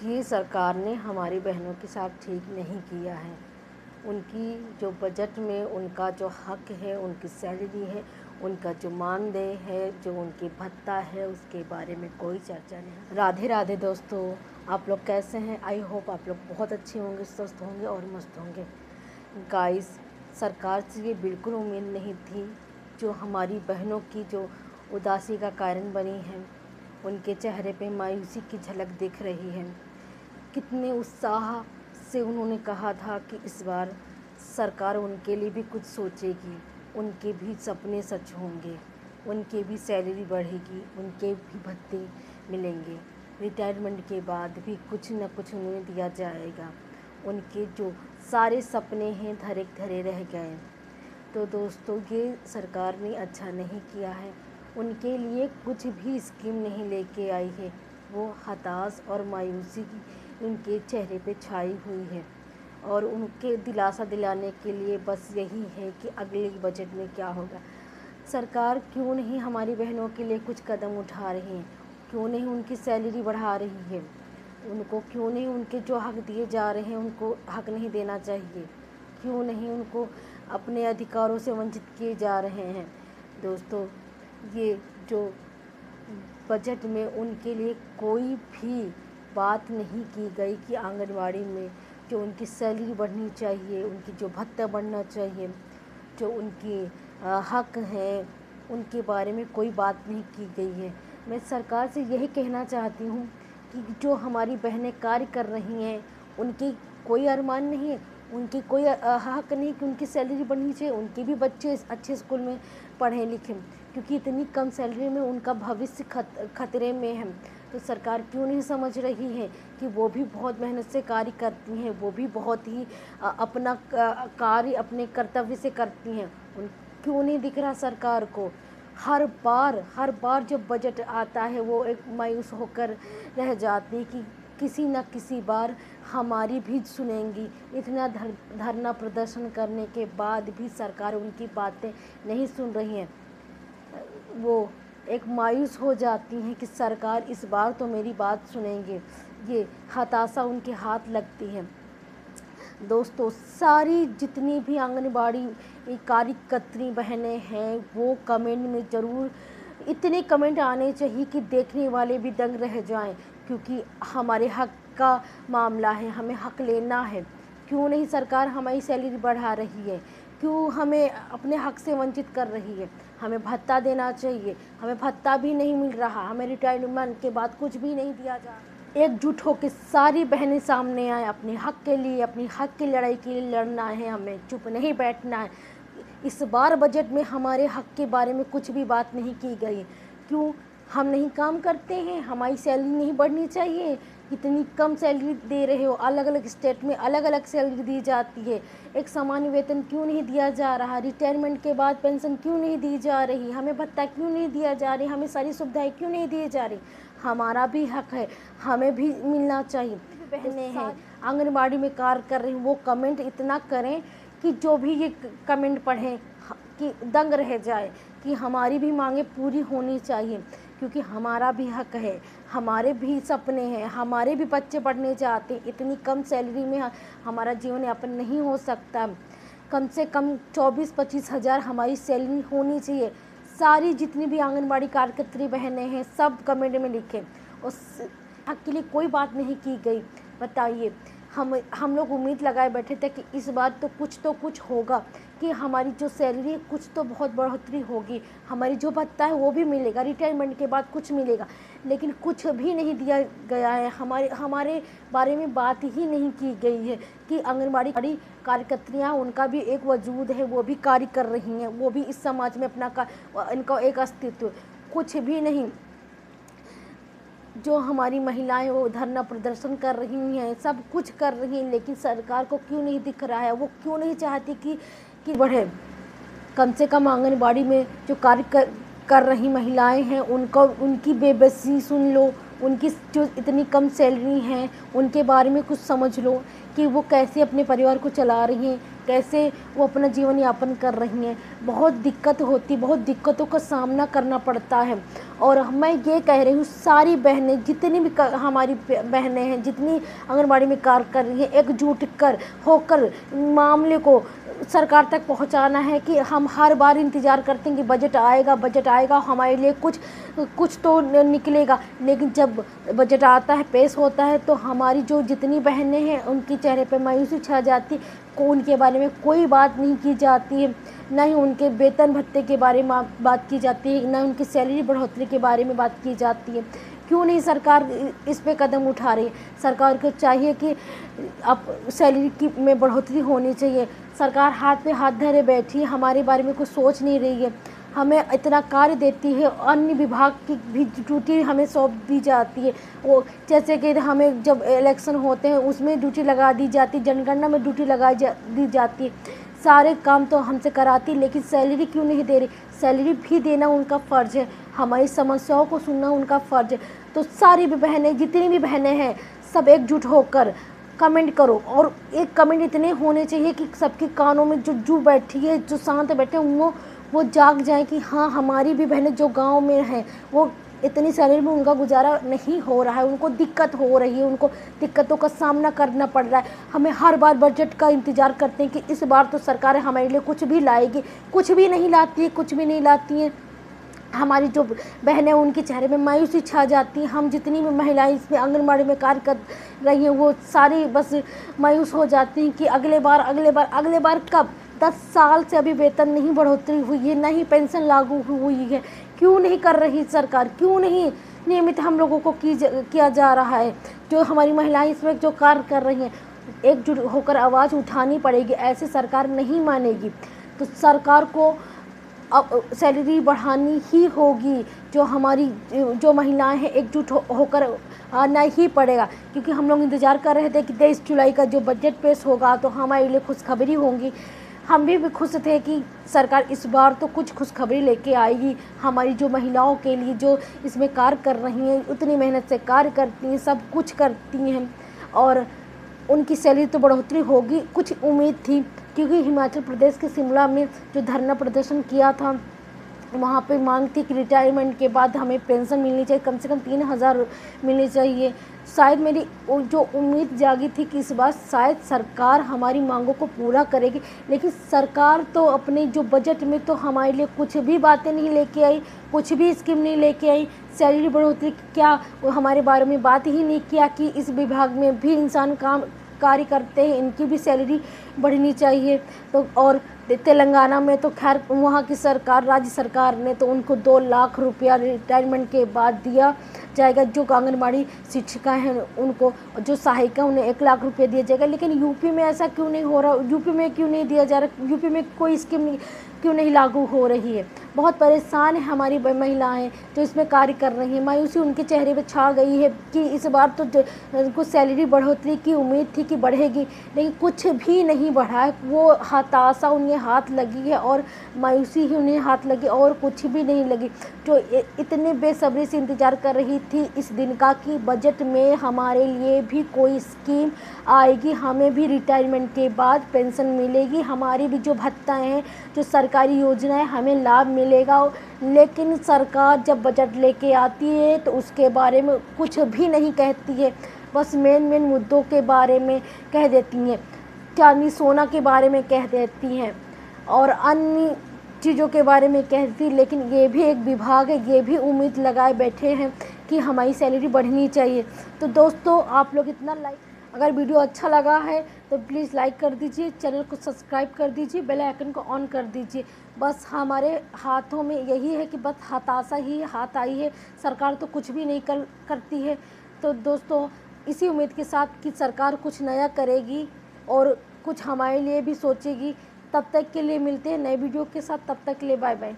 ये सरकार ने हमारी बहनों के साथ ठीक नहीं किया है। उनकी जो बजट में उनका जो हक है, उनकी सैलरी है, उनका जो मानदेय है, जो उनकी भत्ता है, उसके बारे में कोई चर्चा नहीं। राधे राधे दोस्तों, आप लोग कैसे हैं? आई होप आप लोग बहुत अच्छे होंगे, स्वस्थ होंगे और मस्त होंगे। गाइस, सरकार से ये बिल्कुल उम्मीद नहीं थी। जो हमारी बहनों की जो उदासी का कारण बनी है, उनके चेहरे पे मायूसी की झलक दिख रही है। कितने उत्साह से उन्होंने कहा था कि इस बार सरकार उनके लिए भी कुछ सोचेगी, उनके भी सपने सच होंगे, उनके भी सैलरी बढ़ेगी, उनके भी भत्ते मिलेंगे, रिटायरमेंट के बाद भी कुछ न कुछ उन्हें दिया जाएगा। उनके जो सारे सपने हैं धरे धरे रह गए। तो दोस्तों, ये सरकार ने अच्छा नहीं किया है। उनके लिए कुछ भी स्कीम नहीं लेके आई है। वो हताश और मायूसी उनके चेहरे पे छाई हुई है और उनके दिलासा दिलाने के लिए बस यही है कि अगले बजट में क्या होगा। सरकार क्यों नहीं हमारी बहनों के लिए कुछ कदम उठा रही है? क्यों नहीं उनकी सैलरी बढ़ा रही है? उनको क्यों नहीं उनके जो हक दिए जा रहे हैं उनको हक नहीं देना चाहिए? क्यों नहीं उनको अपने अधिकारों से वंचित किए जा रहे हैं? दोस्तों, ये जो बजट में उनके लिए कोई भी बात नहीं की गई कि आंगनवाड़ी में जो उनकी सैलरी बढ़नी चाहिए, उनकी जो भत्ता बढ़ना चाहिए, जो उनकी हक हैं, उनके बारे में कोई बात नहीं की गई है। मैं सरकार से यही कहना चाहती हूँ कि जो हमारी बहनें कार्य कर रही हैं, उनकी कोई अरमान नहीं है, उनकी कोई हक नहीं कि उनकी सैलरी बढ़नी चाहिए, उनके भी बच्चे अच्छे स्कूल में पढ़ें लिखें, क्योंकि इतनी कम सैलरी में उनका भविष्य खतरे में है। तो सरकार क्यों नहीं समझ रही है कि वो भी बहुत मेहनत से कार्य करती हैं, वो भी बहुत ही अपना कार्य अपने कर्तव्य से करती हैं। उन क्यों नहीं दिख रहा सरकार को? हर बार जब बजट आता है वो एक मायूस होकर रह जाती है कि किसी न किसी बार हमारी भी सुनेंगी। इतना धरना प्रदर्शन करने के बाद भी सरकार उनकी बातें नहीं सुन रही है। वो एक मायूस हो जाती हैं कि सरकार इस बार तो मेरी बात सुनेंगे। ये हताशा उनके हाथ लगती है। दोस्तों, सारी जितनी भी आंगनबाड़ी कार्यकर्त्री बहनें हैं, वो कमेंट में ज़रूर इतने कमेंट आने चाहिए कि देखने वाले भी दंग रह जाएं, क्योंकि हमारे हक का मामला है, हमें हक लेना है। क्यों नहीं सरकार हमारी सैलरी बढ़ा रही है? क्यों हमें अपने हक से वंचित कर रही है? हमें भत्ता देना चाहिए, हमें भत्ता भी नहीं मिल रहा, हमें रिटायरमेंट के बाद कुछ भी नहीं दिया जा रहा। एकजुट होकर सारी बहनें सामने आए, अपने हक के लिए, अपनी हक की लड़ाई के लिए लड़ना है, हमें चुप नहीं बैठना है। इस बार बजट में हमारे हक के बारे में कुछ भी बात नहीं की गई। क्यों हम नहीं काम करते हैं? हमारी सैलरी नहीं बढ़नी चाहिए? इतनी कम सैलरी दे रहे हो, अलग अलग स्टेट में अलग अलग सैलरी दी जाती है। एक सामान्य वेतन क्यों नहीं दिया जा रहा? रिटायरमेंट के बाद पेंशन क्यों नहीं दी जा रही? हमें भत्ता क्यों नहीं दिया जा रही? हमें सारी सुविधाएं क्यों नहीं दी जा रही? हमारा भी हक है, हमें भी मिलना चाहिए। बहनें हैं आंगनबाड़ी में कार्य कर रही हैं, वो कमेंट इतना करें कि जो भी ये कमेंट पढ़ें कि दंग रह जाए कि हमारी भी मांगें पूरी होनी चाहिए, क्योंकि हमारा भी हक है, हमारे भी सपने हैं, हमारे भी बच्चे पढ़ने चाहते हैं। इतनी कम सैलरी में हमारा जीवन यापन नहीं हो सकता। कम से कम 24-25 हज़ार हमारी सैलरी होनी चाहिए। सारी जितनी भी आंगनबाड़ी कार्यकर्त्री बहनें हैं सब कमेंट में लिखें। उस हक के लिए कोई बात नहीं की गई। बताइए, हम लोग उम्मीद लगाए बैठे थे कि इस बार तो कुछ होगा, कि हमारी जो सैलरी है कुछ तो बहुत बढ़ोतरी होगी, हमारी जो भत्ता है वो भी मिलेगा, रिटायरमेंट के बाद कुछ मिलेगा। लेकिन कुछ भी नहीं दिया गया है। हमारे बारे में बात ही नहीं की गई है कि आंगनबाड़ी कार्यकर्त्रियाँ, उनका भी एक वजूद है, वो भी कार्य कर रही हैं, वो भी इस समाज में इनका एक अस्तित्व। कुछ भी नहीं। जो हमारी महिलाएं वो धरना प्रदर्शन कर रही हैं, सब कुछ कर रही हैं, लेकिन सरकार को क्यों नहीं दिख रहा है? वो क्यों नहीं चाहती कि बढ़े? कम से कम आंगनबाड़ी में जो कार्य कर रही महिलाएं हैं उनको, उनकी बेबसी सुन लो, उनकी जो इतनी कम सैलरी है उनके बारे में कुछ समझ लो कि वो कैसे अपने परिवार को चला रही हैं, कैसे वो अपना जीवन यापन कर रही हैं। बहुत दिक्कत होती, बहुत दिक्कतों का सामना करना पड़ता है। और मैं ये कह रही हूँ सारी बहनें, जितनी भी हमारी बहनें हैं, जितनी आंगनबाड़ी में कार्य कर रही हैं, एकजुट होकर मामले को सरकार तक पहुंचाना है। कि हम हर बार इंतज़ार करते हैं कि बजट आएगा हमारे लिए कुछ तो निकलेगा, लेकिन जब बजट आता है, पेश होता है, तो हमारी जो जितनी बहनें हैं उनके चेहरे पर मायूसी छा जाती। उनके बारे में कोई बात नहीं की जाती है, ना ही उनके वेतन भत्ते के बारे में बात की जाती है, ना उनकी सैलरी बढ़ोतरी के बारे में बात की जाती है। क्यों नहीं सरकार इस पे कदम उठा रही है? सरकार को चाहिए कि अब सैलरी की में बढ़ोतरी होनी चाहिए। सरकार हाथ पे हाथ धरे बैठी है, हमारे बारे में कुछ सोच नहीं रही है। हमें इतना कार्य देती है, अन्य विभाग की भी ड्यूटी हमें सौंप दी जाती है। वो जैसे कि हमें जब इलेक्शन होते हैं उसमें ड्यूटी लगा दी जाती, जनगणना में ड्यूटी दी जाती है। सारे काम तो हमसे कराती, लेकिन सैलरी क्यों नहीं दे रही? सैलरी भी देना उनका फ़र्ज़ है, हमारी समस्याओं को सुनना उनका फ़र्ज़ है। तो सारी भी बहनें, जितनी भी बहनें हैं, सब एकजुट होकर कमेंट करो। और एक कमेंट इतने होने चाहिए कि सबके कानों में जो बैठी है, जो शांत बैठे हैं, वो जाग जाए कि हाँ, हमारी भी बहनें जो गांव में हैं, वो इतनी सैलरी में उनका गुजारा नहीं हो रहा है, उनको दिक्कत हो रही है, उनको दिक्कतों का सामना करना पड़ रहा है। हमें हर बार बजट का इंतज़ार करते हैं कि इस बार तो सरकार हमारे लिए कुछ भी लाएगी, कुछ भी नहीं लाती है। हमारी जो बहनें, उनके चेहरे में मायूसी छा जाती है। हम जितनी भी महिलाएं इसमें आंगनबाड़ी में कार्य कर रही हैं, वो सारी बस मायूस हो जाती हैं कि अगले बार कब? 10 साल से अभी वेतन नहीं बढ़ोतरी हुई है, ना ही पेंशन लागू हुई है। क्यों नहीं कर रही सरकार? क्यों नहीं नियमित हम लोगों को किया जा रहा है? जो हमारी महिलाएं इसमें जो कार्य कर रही हैं, एकजुट होकर आवाज़ उठानी पड़ेगी, ऐसे सरकार नहीं मानेगी। तो सरकार को अब सैलरी बढ़ानी ही होगी। जो महिलाएं हैं, एकजुट होकर आना ही पड़ेगा, क्योंकि हम लोग इंतज़ार कर रहे थे कि 23 जुलाई का जो बजट पेश होगा तो हमारे लिए खुशखबरी होंगी। हम भी खुश थे कि सरकार इस बार तो कुछ खुशखबरी लेके आएगी हमारी जो महिलाओं के लिए, जो इसमें कार्य कर रही हैं, उतनी मेहनत से कार्य करती हैं, सब कुछ करती हैं, और उनकी सैलरी तो बढ़ोतरी होगी, कुछ उम्मीद थी। क्योंकि हिमाचल प्रदेश के शिमला में जो धरना प्रदर्शन किया था, वहाँ पे मांग थी कि रिटायरमेंट के बाद हमें पेंशन मिलनी चाहिए, कम से कम 3000 मिलनी चाहिए। शायद मेरी जो उम्मीद जागी थी कि इस बार शायद सरकार हमारी मांगों को पूरा करेगी, लेकिन सरकार तो अपने जो बजट में तो हमारे लिए कुछ भी बातें नहीं लेके आई, कुछ भी स्कीम नहीं लेके आई। सैलरी बढ़ोतरी क्या, वो हमारे बारे में बात ही नहीं किया कि इस विभाग में भी इंसान कार्य करते हैं, इनकी भी सैलरी बढ़नी चाहिए। तो और तेलंगाना में तो खैर वहाँ की सरकार, राज्य सरकार ने तो उनको 2 लाख रुपया रिटायरमेंट के बाद दिया जाएगा। जो आंगनबाड़ी शिक्षिका हैं उनको, जो सहायिका, उन्हें 1 लाख रुपये दिया जाएगा। लेकिन यूपी में ऐसा क्यों नहीं हो रहा? यूपी में क्यों नहीं दिया जा रहा? यूपी में कोई स्कीम क्यों नहीं लागू हो रही है? बहुत परेशान है हमारी महिलाएं जो इसमें कार्य कर रही हैं। मायूसी उनके चेहरे पे छा गई है कि इस बार तो उनको सैलरी बढ़ोतरी की उम्मीद थी कि बढ़ेगी, लेकिन कुछ भी नहीं बढ़ा है। वो हताशा उन्हें हाथ लगी है और मायूसी ही उन्हें हाथ लगी, और कुछ भी नहीं लगी। जो इतने बेसब्री से इंतज़ार कर रही थी इस दिन का कि बजट में हमारे लिए भी कोई स्कीम आएगी, हमें भी रिटायरमेंट के बाद पेंशन मिलेगी, हमारी भी जो भत्ताएँ हैं, जो सरकारी योजनाएं, हमें लाभ मिलेगा। लेकिन सरकार जब बजट लेके आती है तो उसके बारे में कुछ भी नहीं कहती है, बस मेन मुद्दों के बारे में कह देती हैं, चांदी सोना के बारे में कह देती हैं और अन्य चीज़ों के बारे में कहती। लेकिन ये भी एक विभाग है, ये भी उम्मीद लगाए बैठे हैं कि हमारी सैलरी बढ़नी चाहिए। तो दोस्तों, आप लोग इतना लाइक, अगर वीडियो अच्छा लगा है तो प्लीज़ लाइक कर दीजिए, चैनल को सब्सक्राइब कर दीजिए, बेल आइकन को ऑन कर दीजिए। बस हमारे हाथों में यही है कि बस हताशा ही हाथ आई है, सरकार तो कुछ भी नहीं करती है। तो दोस्तों, इसी उम्मीद के साथ कि सरकार कुछ नया करेगी और कुछ हमारे लिए भी सोचेगी। तब तक के लिए मिलते हैं नए वीडियो के साथ, तब तक के लिए बाय बाय।